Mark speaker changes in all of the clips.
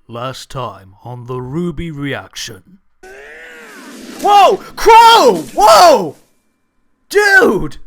Speaker 1: Last time on the RWBY reaction.
Speaker 2: Whoa! Crow! Whoa! Dude!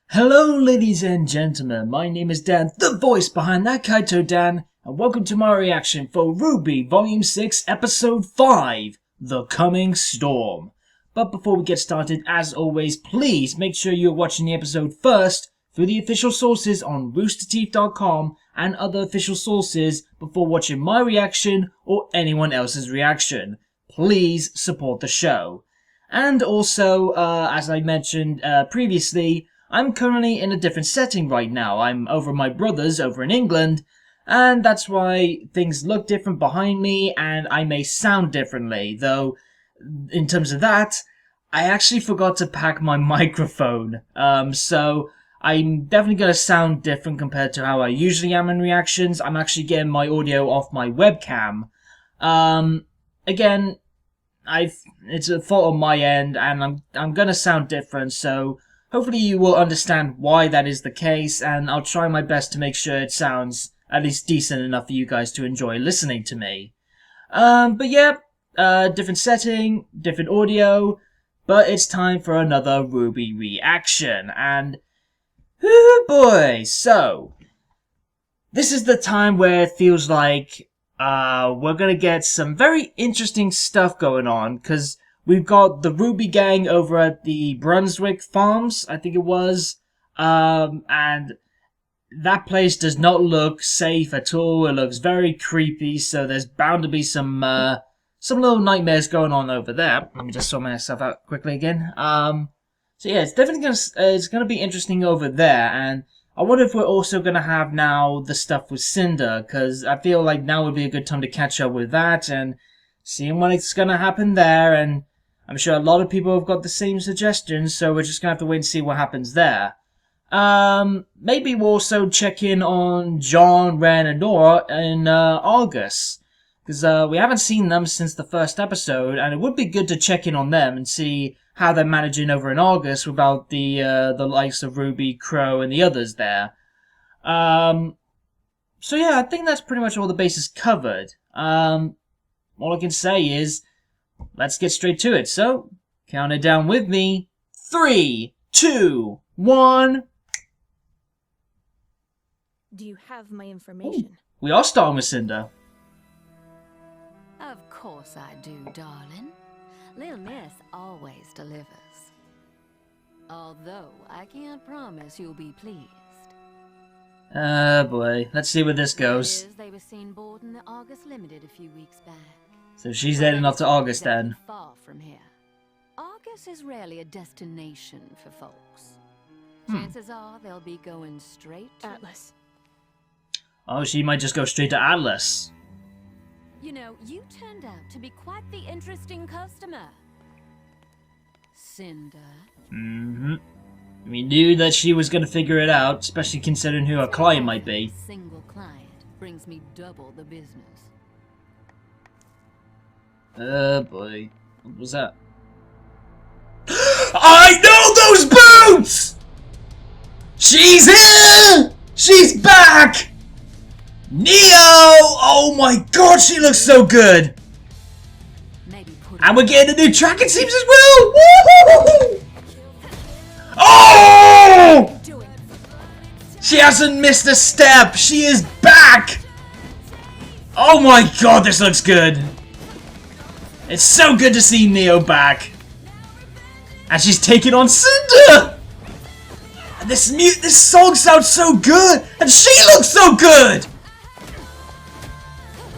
Speaker 2: Hello ladies and gentlemen, my name is Dan, the voice behind ThatKaitoDan, and welcome to my reaction for RWBY Volume 6 Episode 5, The Coming Storm. But before we get started, as always, please make sure you're watching the episode first through the official sources on roosterteeth.com and other official sources before watching my reaction or anyone else's reaction. Please support the show. And also, as I mentioned previously, I'm currently in a different setting right now. I'm over at my brother's over in England, and that's why things look different behind me and I may sound differently. Though, in terms of that, I actually forgot to pack my microphone. So I'm definitely going to sound different compared to how I usually am in reactions. I'm actually getting my audio off my webcam. Again, it's a fault on my end, and I'm going to sound different, so hopefully you will understand why that is the case, and I'll try my best to make sure it sounds at least decent enough for you guys to enjoy listening to me. But yeah, different setting, different audio, but it's time for another RWBY reaction, and oh boy, so this is the time where it feels like we're gonna get some very interesting stuff going on, because we've got the RWBY gang over at the Brunswick Farms, I think it was, and that place does not look safe at all. It looks very creepy, so there's bound to be some little nightmares going on over there. Let me just sort myself out quickly again. So yeah, it's definitely gonna be interesting over there, and I wonder if we're also gonna have now the stuff with Cinder, because I feel like now would be a good time to catch up with that and seeing what it's gonna happen there, and I'm sure a lot of people have got the same suggestions, so we're just gonna have to wait and see what happens there. Maybe we'll also check in on John, Ren, and Nora in August, because we haven't seen them since the first episode, and it would be good to check in on them and see how they're managing over in August without the likes of RWBY, Crow, and the others there. So yeah, I think that's pretty much all the bases covered. All I can say is, let's get straight to it. So, count it down with me. 3, 2, 1.
Speaker 3: Do you have my information?
Speaker 2: Ooh, we are starting with Cinder.
Speaker 4: Of course I do, darling. Little Miss always delivers. Although I can't promise you'll be pleased.
Speaker 2: Oh boy, let's see where this goes.
Speaker 4: They were seen boarding the August Limited a few weeks back.
Speaker 2: So she's heading off to August then.
Speaker 4: Far from here. August is rarely a destination for folks. Chances are they'll be going straight to
Speaker 3: Atlas.
Speaker 2: Oh, she might just go straight to Atlas.
Speaker 4: You know, you turned out to be quite the interesting customer. Cinder.
Speaker 2: We knew that she was going to figure it out, especially considering who her client might be.
Speaker 4: A single client brings me double the business.
Speaker 2: Oh boy. What was that? I know those boots! She's here! She's back! Neo! Oh my god, she looks so good! And we're getting a new track, it seems, as well! Woo-hoo-hoo-hoo! Oh! She hasn't missed a step! She is back! Oh my god, this looks good! It's so good to see Neo back! And she's taking on Cinder! And this song sounds so good! And she looks so good!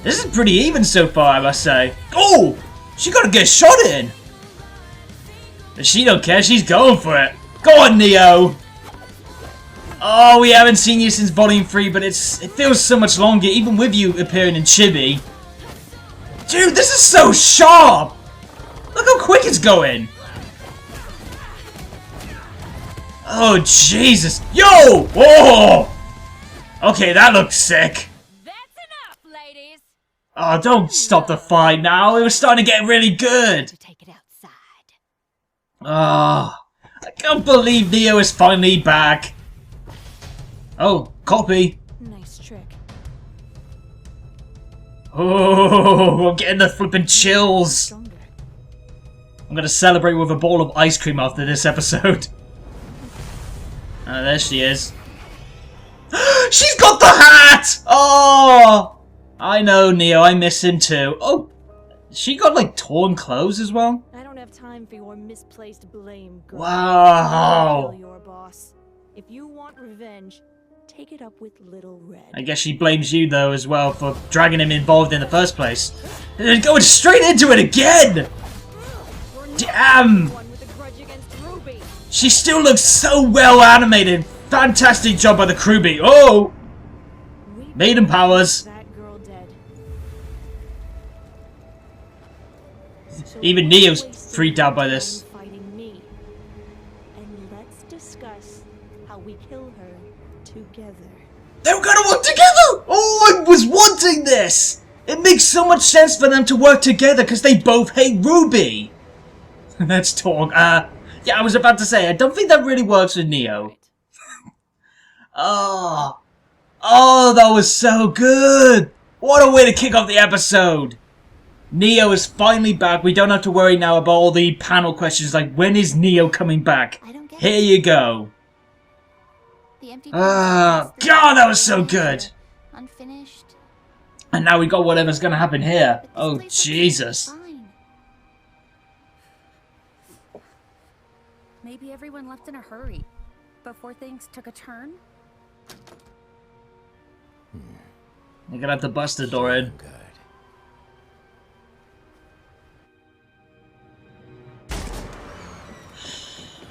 Speaker 2: This is pretty even so far, I must say. Oh! She got a good shot in! But she don't care, she's going for it. Go on, Neo! Oh, we haven't seen you since Volume 3, but it feels so much longer, even with you appearing in Chibi. Dude, this is so sharp! Look how quick it's going! Oh, Jesus! Yo! Whoa! Okay, that looks sick.
Speaker 4: That's enough, ladies.
Speaker 2: Oh, don't stop the fight now. It was starting to get really good.
Speaker 4: To take it outside.
Speaker 2: Oh, I can't believe Neo is finally back. Oh, copy.
Speaker 3: Nice trick.
Speaker 2: Oh, I'm getting the flippin' chills.
Speaker 3: Stronger.
Speaker 2: I'm gonna celebrate with a bowl of ice cream after this episode. Oh, there she is. She's got the hat! Oh! I know, Neo. I miss him too. Oh, she got like torn clothes as well?
Speaker 3: I don't have time for your misplaced blame, girl.
Speaker 2: Wow.
Speaker 3: Kill your boss. If you want revenge, take it up with Little Red.
Speaker 2: I guess she blames you though as well for dragging him involved in the first place. And then going straight into it again! Damn!
Speaker 3: One with a grudge against RWBY.
Speaker 2: She still looks so well animated. Fantastic job by the RWBY. Oh!
Speaker 3: We
Speaker 2: Maiden powers.
Speaker 3: that girl dead. So
Speaker 2: Even
Speaker 3: why
Speaker 2: Neo's
Speaker 3: waste
Speaker 2: freaked out by
Speaker 3: time
Speaker 2: this.
Speaker 3: fighting me? And let's discuss how we kill her together.
Speaker 2: They're gonna work together! Oh, I was wanting this! It makes so much sense for them to work together because they both hate RWBY. Let's talk. Yeah, I was about to say, I don't think that really works with Neo. Oh. Oh, that was so good! What a way to kick off the episode! Neo is finally back. We don't have to worry now about all the panel questions like, when is Neo coming back?
Speaker 4: I don't get
Speaker 2: Here
Speaker 4: it.
Speaker 2: you go.
Speaker 4: The empty
Speaker 2: Ah,
Speaker 4: pieces,
Speaker 2: God, that was
Speaker 4: the
Speaker 2: so
Speaker 4: pieces
Speaker 2: good.
Speaker 4: are Unfinished.
Speaker 2: And now we got whatever's gonna happen here.
Speaker 4: But this
Speaker 2: Oh,
Speaker 4: place looks
Speaker 2: Jesus.
Speaker 4: fine.
Speaker 5: Maybe everyone left in a hurry before things took a turn.
Speaker 2: You're gonna have to bust the door in.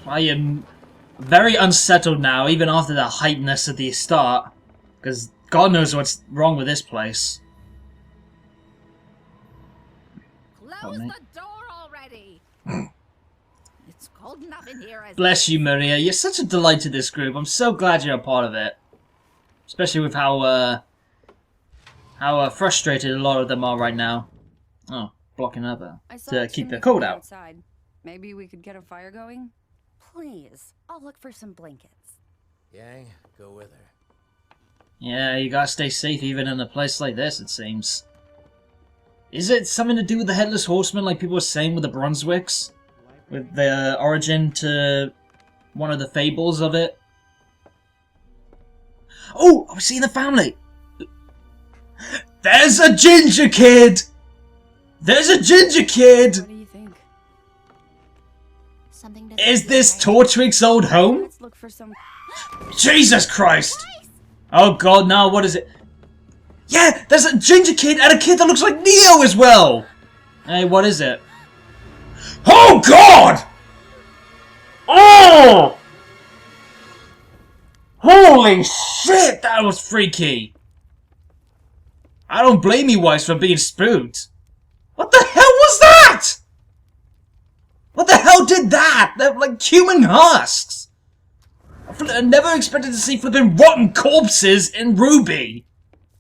Speaker 2: I am very unsettled now, even after the hypeness at the start. Because God knows what's wrong with this place.
Speaker 5: Close
Speaker 2: me.
Speaker 5: the door already! It's cold enough in here as
Speaker 2: Bless you, Maria. You're such a delight to this group. I'm so glad you're a part of it. Especially with how frustrated a lot of them are right now. Oh, blocking up
Speaker 5: I saw
Speaker 2: to
Speaker 5: too
Speaker 2: keep the
Speaker 5: many
Speaker 2: cold
Speaker 5: people
Speaker 2: out.
Speaker 5: outside. Maybe we could get a fire going?
Speaker 6: Please, I'll look for some blankets.
Speaker 7: Yang, go with her.
Speaker 2: Yeah, you gotta stay safe even in a place like this, it seems. Is it something to do with the Headless Horseman, like people were saying with the Brunswicks? With the origin to one of the fables of it? Oh, I was seeing the family! There's a ginger kid! There's a ginger kid!
Speaker 5: What do you think?
Speaker 4: Something to
Speaker 2: Is this Torchwick's old home?
Speaker 5: Let's look for some.
Speaker 2: Jesus Christ! Oh God, no, what is it? Yeah, there's a ginger kid and a kid that looks like Neo as well! Hey, what is it? Oh God! Oh! Holy shit, that was freaky! I don't blame you, Weiss, for being spooked. What the hell was that? What the hell did that? They're like human husks! I never expected to see flipping rotten corpses in RWBY.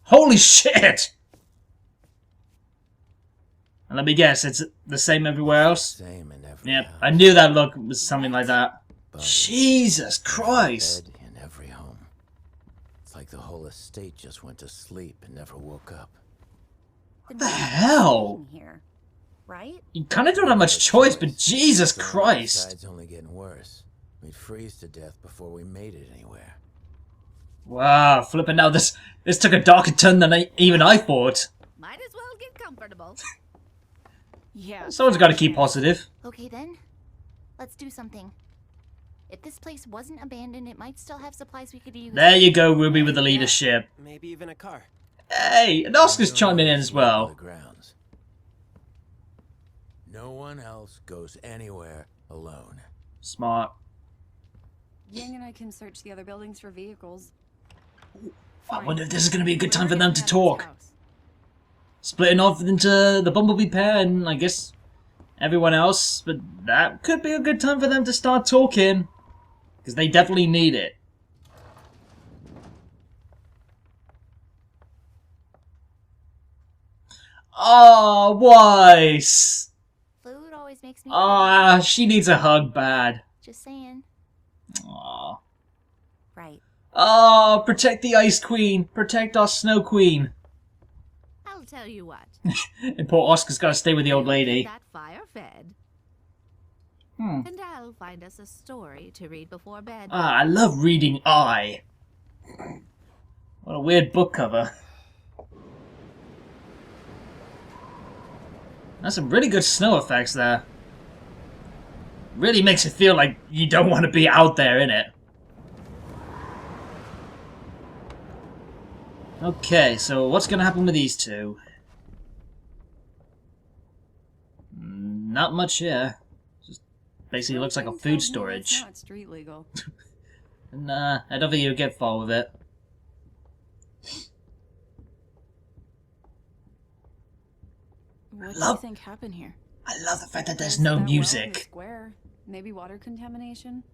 Speaker 2: Holy shit! And let me guess, it's the same everywhere else?
Speaker 7: Same in every
Speaker 2: Yep,
Speaker 7: house.
Speaker 2: I knew that look was something like that.
Speaker 7: Bodies
Speaker 2: Jesus Christ!
Speaker 7: dead in every home. It's like the whole estate just went to sleep and never woke up.
Speaker 6: What
Speaker 2: the hell?
Speaker 6: Here, right?
Speaker 2: You kinda don't have much choice, but Jesus Christ!
Speaker 7: It's only getting worse. We'd freeze to death before we made it anywhere.
Speaker 2: Wow, flipping out, this took a darker turn than even I thought.
Speaker 5: Might as well get comfortable.
Speaker 3: Yeah.
Speaker 2: Someone's gotta keep positive.
Speaker 4: Okay then, let's do something. If this place wasn't abandoned, it might still have supplies we could use.
Speaker 2: There you go, RWBY with the leadership.
Speaker 8: Maybe even a car.
Speaker 2: Hey, and Oscar's chiming in as
Speaker 7: The
Speaker 2: well.
Speaker 7: grounds. No one else goes anywhere alone.
Speaker 2: Smart.
Speaker 5: Yang and I can search the other buildings for vehicles.
Speaker 2: I wonder if this is gonna be a good time for them to
Speaker 5: We're
Speaker 2: talk.
Speaker 5: at this house.
Speaker 2: Splitting off into the Bumblebee pair and I guess everyone else, but that could be a good time for them to start talking. Because they definitely need it. Oh, Weiss!
Speaker 3: Food always makes me
Speaker 2: Ah, she needs a hug bad.
Speaker 3: Just saying.
Speaker 2: Aw.
Speaker 6: Right.
Speaker 2: Oh, protect the Ice Queen. Protect our Snow Queen.
Speaker 5: I'll tell you what.
Speaker 2: And poor Oscar's gotta stay with the old
Speaker 5: We'll keep
Speaker 2: lady.
Speaker 5: that fire fed.
Speaker 2: Hmm.
Speaker 5: And I'll find us a story to read before bed.
Speaker 2: Ah, I love reading I. What a weird book cover. That's some really good snow effects there. Really makes it feel like you don't want to be out there, innit? Okay, so what's gonna happen with these two? Not much here. Just basically looks like a food storage.
Speaker 8: It's not street legal.
Speaker 2: Nah, I don't think you'll get far with it.
Speaker 8: What do
Speaker 2: Love-
Speaker 8: you think happened here?
Speaker 2: I love the fact that there's
Speaker 8: Guess
Speaker 2: no
Speaker 8: that well in the
Speaker 2: music.
Speaker 8: square. Maybe water contamination?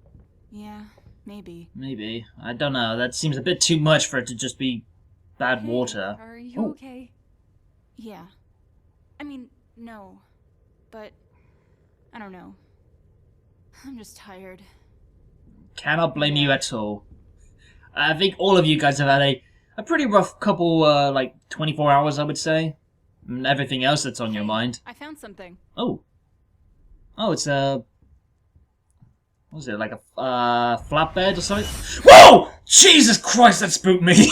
Speaker 8: Yeah, maybe.
Speaker 2: Maybe. I don't know. That seems a bit too much for it to just be bad
Speaker 8: Hey,
Speaker 2: water.
Speaker 8: Are you
Speaker 2: Oh.
Speaker 8: okay?
Speaker 9: Yeah. I mean, no. But, I don't know. I'm just tired.
Speaker 2: Cannot blame you at all. I think all of you guys have had a pretty rough couple, like, 24 hours, I would say. And everything else that's on your mind.
Speaker 9: I found something.
Speaker 2: Oh. Oh, it's a... What was it, like a flatbed or something? Whoa! Jesus Christ, that spooked me!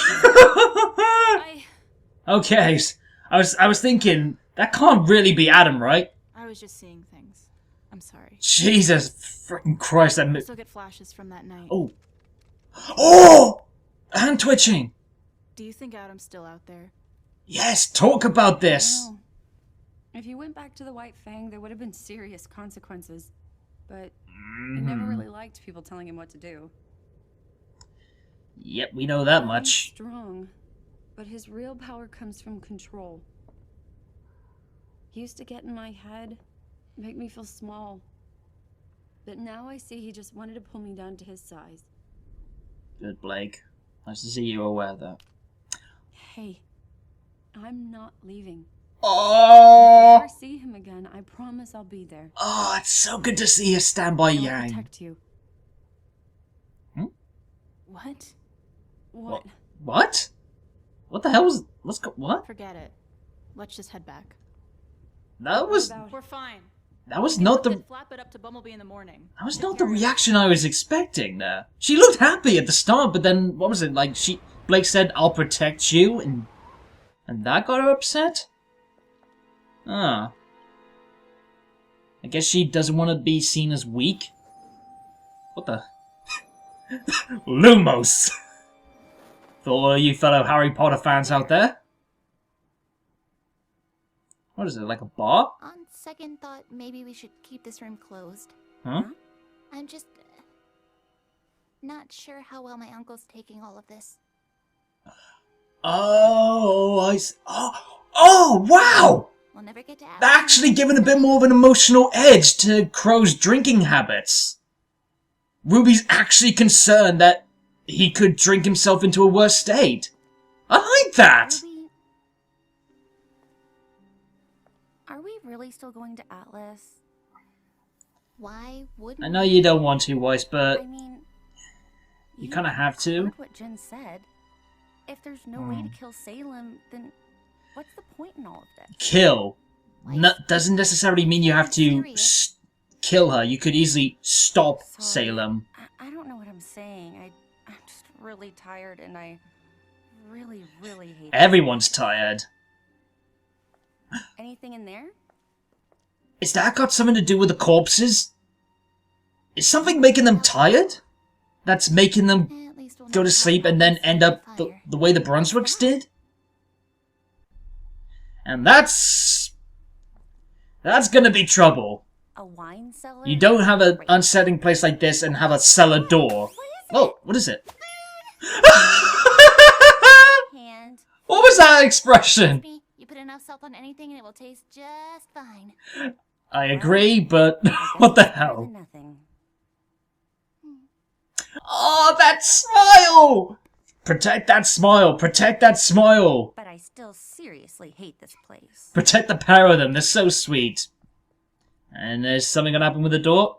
Speaker 2: Okay, I was thinking, that can't really be Adam, right?
Speaker 9: I was just seeing things. I'm sorry.
Speaker 2: Jesus freaking Christ, that...
Speaker 9: I still get flashes from that night.
Speaker 2: Oh. Oh! Hand twitching!
Speaker 9: Do you think Adam's still out there?
Speaker 2: Yes, talk about this!
Speaker 8: No. If you went back to the White Fang, there would have been serious consequences. But he never really liked people telling him what to do.
Speaker 2: Yep, we know that
Speaker 8: Adam's
Speaker 2: much.
Speaker 8: strong, but his real power comes from control. He used to get in my head, make me feel small. But now I see he just wanted to pull me down to his size.
Speaker 2: Good, Blake. Nice to see you aware of that.
Speaker 8: Hey, I'm not leaving. If
Speaker 2: Oh!
Speaker 8: I ever see him again, I promise I'll be there.
Speaker 2: Oh, it's so good to see you stand by
Speaker 8: I'll
Speaker 2: Yang.
Speaker 8: protect you.
Speaker 9: What?
Speaker 8: What?
Speaker 2: What? What the hell was... What?
Speaker 9: Forget it. Let's just head back.
Speaker 2: That was...
Speaker 8: About-
Speaker 9: We're fine.
Speaker 2: That was not the...
Speaker 9: Flap it up to Bumblebee in the morning.
Speaker 2: That was not the reaction I was expecting there. She looked happy at the start, but then, what was it, like, Blake said, I'll protect you, and that got her upset? Ah. I guess she doesn't want to be seen as weak? What the... Lumos! For all you fellow Harry Potter fans out there. What is it, like a bar?
Speaker 3: On second thought, maybe we should keep this room closed.
Speaker 2: Huh?
Speaker 3: I'm just not sure how well my uncle's taking all of this.
Speaker 2: Oh, oh, wow!
Speaker 3: We'll never get to ask.
Speaker 2: Actually giving a bit more of an emotional edge to Crow's drinking habits. Ruby's actually concerned that he could drink himself into a worse state. I like that!
Speaker 6: Are we really still going to Atlas?
Speaker 3: Why wouldn't
Speaker 2: I know you don't want to, Weiss, but
Speaker 6: I mean,
Speaker 2: you kind of have to.
Speaker 6: heard what Jen said. If there's no way to kill Salem, then what's the point in all of this?
Speaker 2: Kill. Doesn't necessarily mean you have to kill her. You could easily stop
Speaker 6: Sorry.
Speaker 2: Salem.
Speaker 6: I don't know what I'm saying. I'm just really tired and I really, really hate it.
Speaker 2: Everyone's tired.
Speaker 6: Anything in there?
Speaker 2: Is that got something to do with the corpses? Is something making them tired? That's making them
Speaker 3: At least we'll
Speaker 2: go
Speaker 3: never
Speaker 2: to
Speaker 3: have
Speaker 2: sleep and then
Speaker 3: problems
Speaker 2: end
Speaker 3: with
Speaker 2: up
Speaker 3: fire.
Speaker 2: the way the Brunswicks did? And that's gonna be trouble.
Speaker 6: A wine cellar?
Speaker 2: You don't have an
Speaker 6: Great.
Speaker 2: unsettling place like this and have a cellar door. Oh, what is it?
Speaker 6: Hand.
Speaker 2: What was that expression?
Speaker 3: Me, you put enough salt on anything and it will taste just fine.
Speaker 2: I agree, but
Speaker 6: I guess
Speaker 2: what the
Speaker 6: it's better
Speaker 2: hell?
Speaker 6: than nothing.
Speaker 2: Oh, that smile! Protect that smile! Protect that smile!
Speaker 6: But I still seriously hate this place.
Speaker 2: Protect the pair of them. They're so sweet. And there's something gonna happen with the door.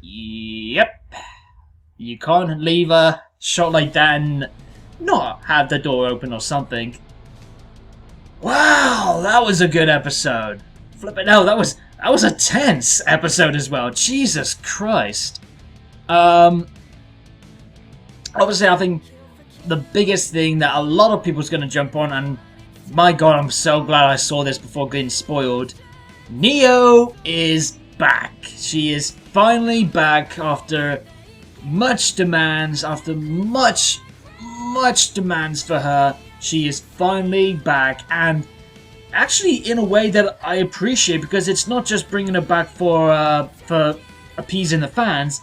Speaker 2: Yep. You can't leave a shot like that and not have the door open or something. Wow, that was a good episode. Flip it out. That was a tense episode as well. Jesus Christ. Obviously, I think the biggest thing that a lot of people's going to jump on, and my god, I'm so glad I saw this before getting spoiled. Neo is back. She is finally back after much demands, after much demands for her. She is finally back, and actually in a way that I appreciate, because it's not just bringing her back for appeasing the fans.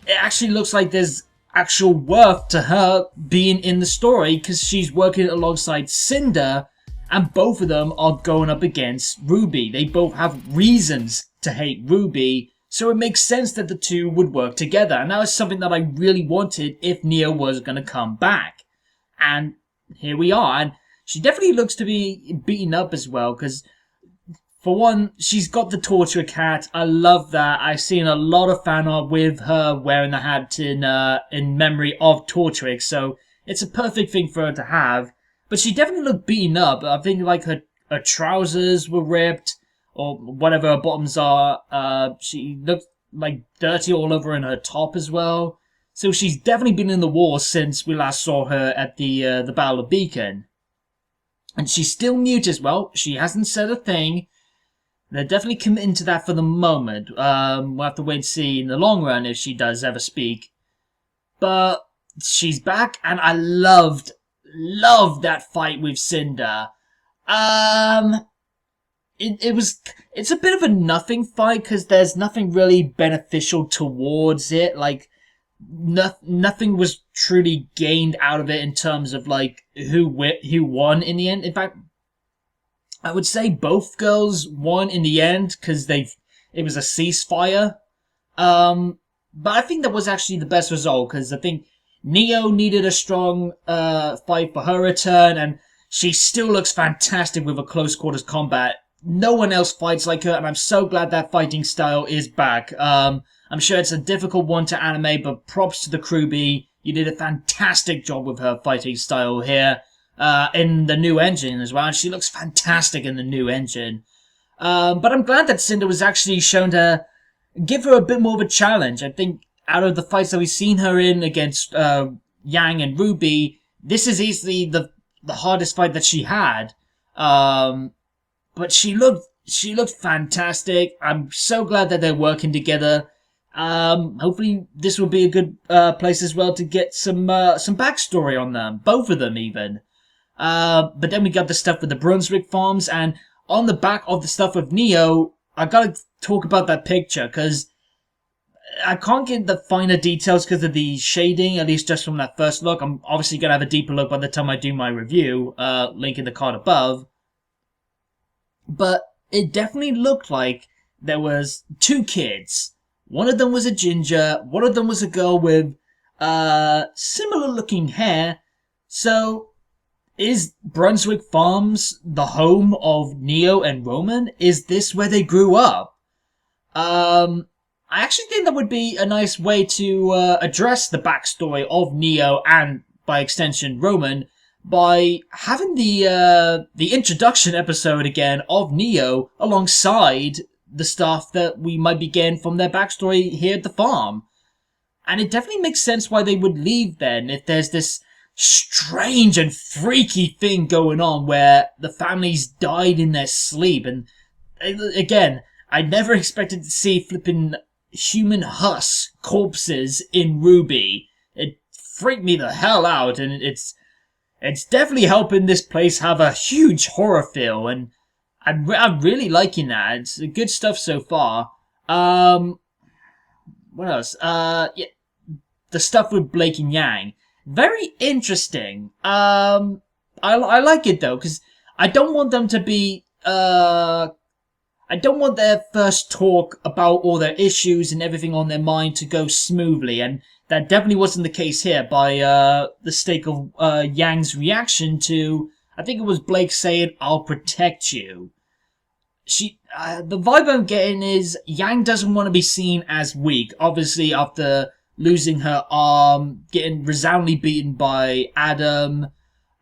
Speaker 2: It actually looks like there's actual worth to her being in the story, because she's working alongside Cinder, and both of them are going up against RWBY. They both have reasons to hate RWBY, so it makes sense that the two would work together, and that was something that I really wanted if Neo was going to come back. And here we are, and she definitely looks to be beaten up as well, because for one, she's got the torture cat. I love that. I've seen a lot of fan art with her wearing the hat in memory of Torturix, so it's a perfect thing for her to have. But she definitely looked beaten up. I think like her trousers were ripped, or whatever her bottoms are. She looked like dirty all over in her top as well. So she's definitely been in the war since we last saw her at the Battle of Beacon. And she's still mute as well. She hasn't said a thing. They're definitely committing to that for the moment. We'll have to wait and see in the long run if she does ever speak. But she's back, and I loved that fight with Cinder. It's a bit of a nothing fight, because there's nothing really beneficial towards it. Like, nothing was truly gained out of it in terms of like who won in the end. In fact, I would say both girls won in the end, because it was a ceasefire. But I think that was actually the best result, because I think Neo needed a strong fight for her return, and she still looks fantastic with a close quarters combat. No one else fights like her, and I'm so glad that fighting style is back. I'm sure it's a difficult one to animate, but props to the RWBY. You did a fantastic job with her fighting style here. In the new engine as well, and she looks fantastic in the new engine. But I'm glad that Cinder was actually shown to give her a bit more of a challenge. I think out of the fights that we've seen her in against Yang and RWBY, this is easily the hardest fight that she had. But she looked fantastic. I'm so glad that they're working together. Hopefully this will be a good place as well to get some backstory on them, both of them even. But then we got the stuff with the Brunswick farms, and on the back of the stuff with Neo, I gotta talk about that picture, because I can't get the finer details because of the shading, at least just from that first look. I'm obviously gonna have a deeper look by the time I do my review, link in the card above. But it definitely looked like there was two kids. One of them was a ginger, one of them was a girl with similar looking hair. So is Brunswick Farms the home of Neo and Roman? Is this where they grew up? I actually think that would be a nice way to address the backstory of Neo and, by extension, Roman, by having the introduction episode again of Neo alongside the stuff that we might be getting from their backstory here at the farm. And it definitely makes sense why they would leave then, if there's this strange and freaky thing going on where the families died in their sleep. And again, I never expected to see flipping human husk corpses in RWBY. It freaked me the hell out, and it's definitely helping this place have a huge horror feel, and I'm really liking that. It's good stuff so far. What else? Yeah, the stuff with Blake and Yang. Very interesting. I like it though, because I don't want them to be, how I don't want their first talk about all their issues and everything on their mind to go smoothly, and that definitely wasn't the case here by the stake of Yang's reaction to, I think it was Blake saying, "I'll protect you." The vibe I'm getting is Yang doesn't want to be seen as weak, obviously after losing her arm, getting resoundingly beaten by Adam,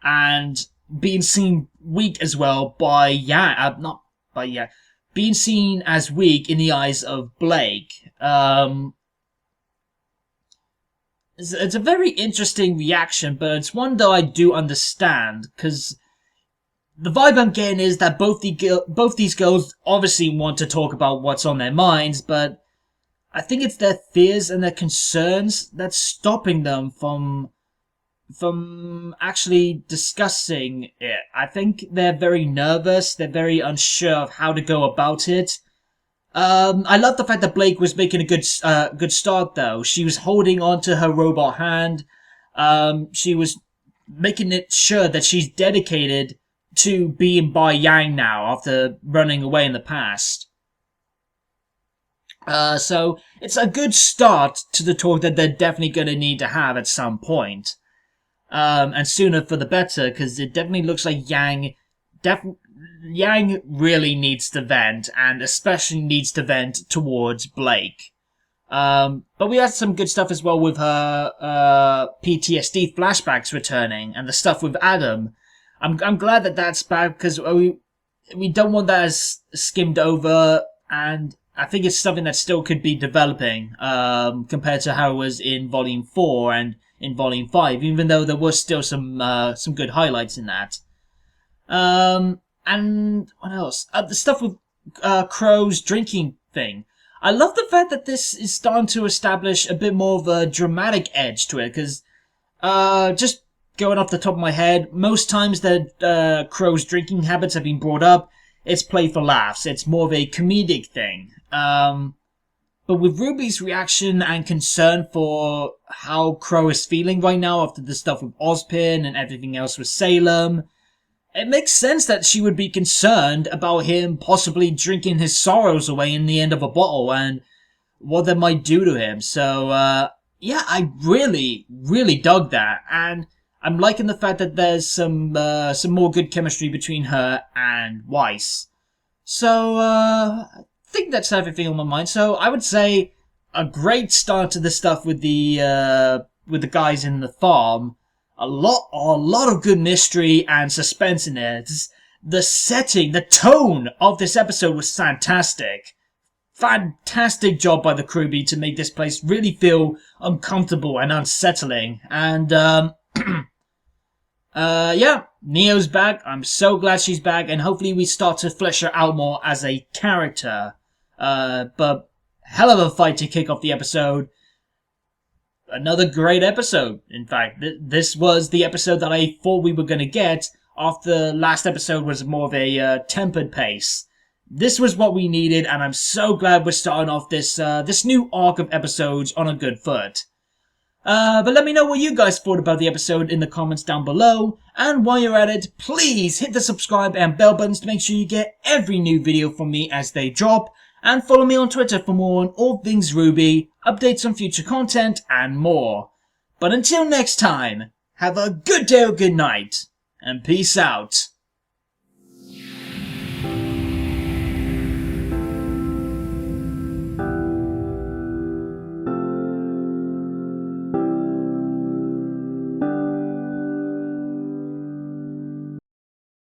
Speaker 2: and being seen weak as well by Yang, not by Yang, being seen as weak in the eyes of Blake. It's a very interesting reaction, but it's one that I do understand, because the vibe I'm getting is that both these girls obviously want to talk about what's on their minds, but I think it's their fears and their concerns that's stopping them from actually discussing it. I think they're very nervous, they're very unsure of how to go about it. I love the fact that Blake was making a good start though. She was holding on to her robot hand. She was making it sure that she's dedicated to being by Yang now after running away in the past. So it's a good start to the talk that they're definitely going to need to have at some point. And sooner for the better, because it definitely looks like Yang really needs to vent, and especially needs to vent towards Blake. But we had some good stuff as well with her PTSD flashbacks returning, and the stuff with Adam. I'm glad that that's back, because we don't want that as skimmed over, and I think it's something that still could be developing compared to how it was in Volume 4 and in Volume 5, even though there was still some good highlights in that. And what else? The stuff with Crow's drinking thing. I love the fact that this is starting to establish a bit more of a dramatic edge to it, because just going off the top of my head, most times that Crow's drinking habits have been brought up, it's played for laughs. It's more of a comedic thing. But with Ruby's reaction and concern for how Crow is feeling right now after the stuff with Ozpin and everything else with Salem, it makes sense that she would be concerned about him possibly drinking his sorrows away in the end of a bottle and what that might do to him. So, yeah, I really, really dug that. And I'm liking the fact that there's some more good chemistry between her and Weiss. So, I think that's everything on my mind. So, I would say a great start to the stuff with the guys in the farm. A lot of good mystery and suspense in there. The setting, the tone of this episode was fantastic. Fantastic job by the RWBY to make this place really feel uncomfortable and unsettling. And, yeah, Neo's back. I'm so glad she's back, and hopefully we start to flesh her out more as a character. But hell of a fight to kick off the episode. Another great episode. In fact, this was the episode that I thought we were going to get after the last episode was more of a tempered pace. This was what we needed, and I'm so glad we're starting off this new arc of episodes on a good foot. But let me know what you guys thought about the episode in the comments down below. And while you're at it, please hit the subscribe and bell buttons to make sure you get every new video from me as they drop. And follow me on Twitter for more on all things RWBY, updates on future content, and more. But until next time, have a good day or good night, and peace out.